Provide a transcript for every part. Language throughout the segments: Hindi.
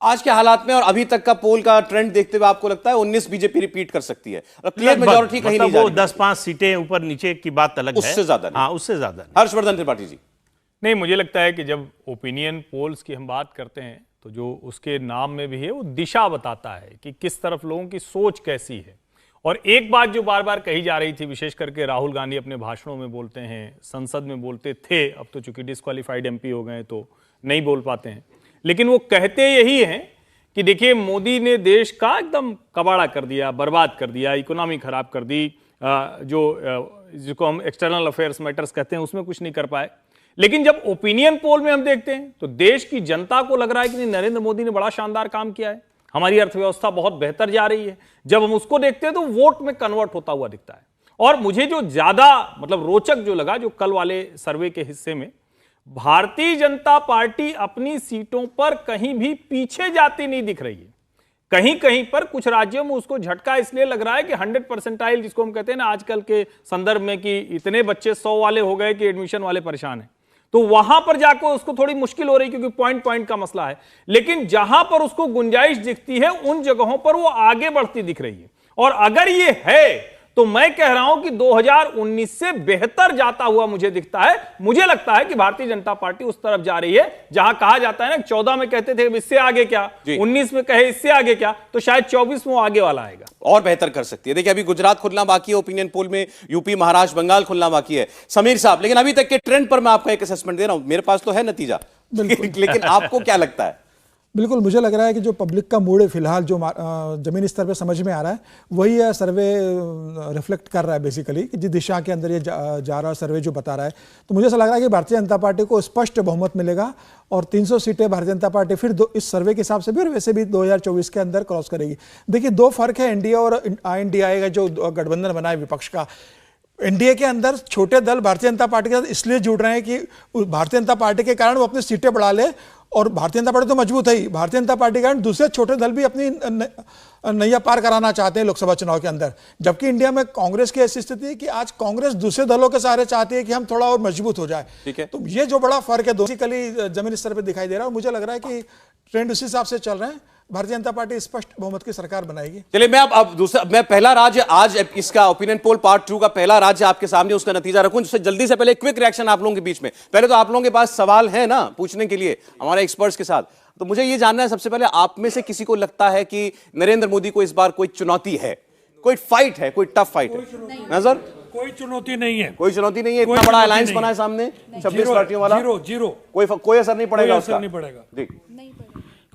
आज के हालात में और अभी तक का पोल का ट्रेंड देखते हुए आपको लगता है 19 बीजेपी रिपीट कर सकती है और क्लियर मेजॉरिटी कहीं नहीं जा रही? 10-5 सीटें ऊपर नीचे की बात अलग है, उससे ज्यादा नहीं। हाँ, उससे ज्यादा नहीं। हर्षवर्धन त्रिपाठी जी। नहीं, मुझे लगता है कि जब ओपिनियन पोल्स की हम बात करते हैं तो जो उसके नाम में भी है वो दिशा बताता है कि किस तरफ लोगों की सोच कैसी है। और एक बात जो बार बार कही जा रही थी, विशेष करके राहुल गांधी अपने भाषणों में बोलते हैं, संसद में बोलते थे, अब तो चूंकि डिस्क्वालीफाइड एमपी हो गए तो नहीं बोल पाते हैं, लेकिन वो कहते यही हैं कि देखिए मोदी ने देश का एकदम कबाड़ा कर दिया, बर्बाद कर दिया, इकोनॉमी खराब कर दी, जिसको हम एक्सटर्नल अफेयर्स मैटर्स कहते हैं उसमें कुछ नहीं कर पाए। लेकिन जब ओपिनियन पोल में हम देखते हैं तो देश की जनता को लग रहा है कि नहीं, नरेंद्र मोदी ने बड़ा शानदार काम किया है, हमारी अर्थव्यवस्था बहुत बेहतर जा रही है। जब हम उसको देखते हैं तो वोट में कन्वर्ट होता हुआ दिखता है। और मुझे जो ज्यादा मतलब रोचक जो लगा, जो कल वाले सर्वे के हिस्से में, भारतीय जनता पार्टी अपनी सीटों पर कहीं भी पीछे जाती नहीं दिख रही है। कहीं कहीं पर कुछ राज्यों में उसको झटका इसलिए लग रहा है कि 100 परसेंटाइल जिसको हम कहते हैं ना आजकल के संदर्भ में, कि इतने बच्चे 100 वाले हो गए कि एडमिशन वाले परेशान हैं, तो वहां पर जाकर उसको थोड़ी मुश्किल हो रही क्योंकि पॉइंट पॉइंट का मसला है। लेकिन जहां पर उसको गुंजाइश दिखती है उन जगहों पर वो आगे बढ़ती दिख रही है। और अगर ये है तो मैं कह रहा हूं कि 2019 से बेहतर जाता हुआ मुझे दिखता है। मुझे लगता है कि भारतीय जनता पार्टी उस तरफ जा रही है जहां कहा जाता है ना, 14 में कहते थे इससे आगे क्या, 19 में कहे इससे आगे क्या, तो शायद 24 में वो आगे वाला आएगा और बेहतर कर सकती है। देखिए अभी गुजरात खुलना बाकी है ओपिनियन पोल में, यूपी, महाराष्ट्र, बंगाल खुलना बाकी है समीर साहब, लेकिन अभी तक के ट्रेंड पर मैं आपका एक असेसमेंट दे रहा हूं, मेरे पास तो है नतीजा लेकिन आपको क्या लगता है? बिल्कुल, मुझे लग रहा है कि जो पब्लिक का मूड है फिलहाल जो जमीनी स्तर पे समझ में आ रहा है वही यह सर्वे रिफ्लेक्ट कर रहा है बेसिकली, कि जिस दिशा के अंदर ये जा रहा है सर्वे जो बता रहा है। तो मुझे ऐसा लग रहा है कि भारतीय जनता पार्टी को स्पष्ट बहुमत मिलेगा और 300 सीटें भारतीय जनता पार्टी फिर इस सर्वे के हिसाब से भी और वैसे भी 2024 के अंदर क्रॉस करेगी। देखिए दो फर्क है एनडीए और INDI का जो गठबंधन बना है विपक्ष का। एनडीए के अंदर छोटे दल भारतीय जनता पार्टी के साथ इसलिए जुड़ रहे हैं कि भारतीय जनता पार्टी के कारण वो अपनी सीटें बढ़ा ले, और भारतीय जनता पार्टी तो मजबूत है ही, भारतीय जनता पार्टी के कारण दूसरे छोटे दल भी अपनी नैया पार कराना चाहते हैं लोकसभा चुनाव के अंदर। जबकि इंडिया में कांग्रेस की ऐसी स्थिति है कि आज कांग्रेस दूसरे दलों के सहारे चाहती है कि हम थोड़ा और मजबूत हो जाए। ठीक है, तो ये जो बड़ा फर्क है बेसिकली जमीनी स्तर पर दिखाई दे रहा है। मुझे लग रहा है कि ट्रेंड उसी हिसाब से चल रहे हैं, भारतीय जनता पार्टी स्पष्ट बहुमत की सरकार बनाएगी। चलिए मैं पहला राज्य आज इसका ओपिनियन पोल पार्ट 2 का पहला राज्य आपके सामने उसका नतीजा रखूं, जिससे जल्दी से पहले क्विक रिएक्शन आप लोगों के बीच में। पहले तो आप लोगों के पास सवाल है ना पूछने के लिए हमारे एक्सपर्ट्स के साथ, तो मुझे ये जानना है सबसे पहले, आप में से किसी को लगता है कि नरेंद्र मोदी को इस बार कोई चुनौती है, कोई फाइट है, कोई टफ फाइट है? नजर कोई चुनौती नहीं है, कोई चुनौती नहीं है। इतना बड़ा अलायंस बना है सामने 26 पार्टियों वाला, जीरो, कोई असर नहीं पड़ेगा उसका? नहीं पड़ेगा जी,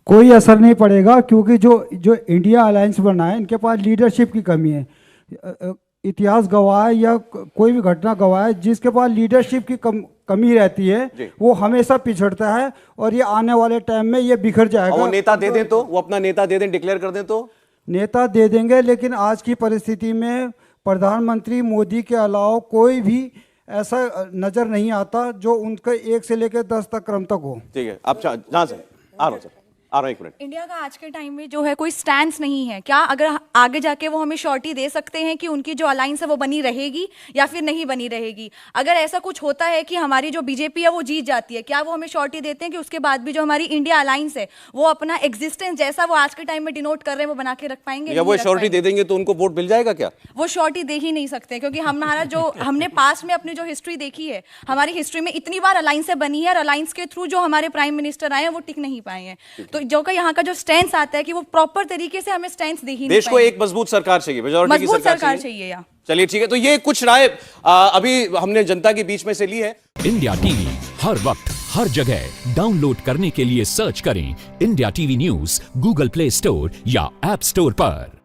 कोई असर नहीं पड़ेगा, क्योंकि जो इंडिया अलायंस बना है इनके पास लीडरशिप की कमी है। इतिहास गवाह है या कोई भी घटना गवाह है, जिसके पास लीडरशिप की कमी रहती है वो हमेशा पिछड़ता है, और ये आने वाले टाइम में ये बिखर जाएगा। वो नेता दे दें तो, वो अपना नेता दे दें, डिक्लेयर कर दें तो नेता दे देंगे, लेकिन आज की परिस्थिति में प्रधानमंत्री मोदी के अलावा कोई भी ऐसा नजर नहीं आता जो उनके 1 से लेकर 10 तक क्रम तक हो। ठीक है, आप जहां से आ रहा हूं एक मिनट। इंडिया का आज के टाइम में जो है कोई स्टैंड नहीं है। क्या अगर आगे जाके वो हमें श्योरिटी दे सकते हैं कि उनकी जो अलायंस है वो बनी रहेगी या फिर नहीं बनी रहेगी? अगर ऐसा कुछ होता है कि हमारी जो बीजेपी है वो जीत जाती है, क्या वो हमें श्योरिटी देते हैं कि उसके बाद भी जो हमारी इंडिया अलायंस है वो अपना एग्जिस्टेंस जैसा वो आज के टाइम में डिनोट कर रहे हैं वो बना के रख पाएंगे? या वो श्योरिटी दे देंगे तो उनको वोट मिल जाएगा क्या? वो श्योरिटी दे ही नहीं सकते, क्योंकि हमारा जो हमने पास्ट में अपनी जो हिस्ट्री देखी है, हमारी हिस्ट्री में इतनी बार अलायंसें बनी है और अलायंस के थ्रू जो हमारे प्राइम मिनिस्टर आए हैं वो टिक नहीं पाए हैं। तो जो का यहाँ का जो स्टैंड आता है कि वो प्रॉपर तरीके से हमें स्टैंड दे ही नहीं। देश को एक मजबूत सरकार चाहिए, मेजॉरिटी की सरकार चाहिए। चलिए ठीक है, तो ये कुछ राय अभी हमने जनता के बीच में से ली है। इंडिया टीवी हर वक्त हर जगह डाउनलोड करने के लिए सर्च करें India TV news Google play store या ऐप स्टोर पर।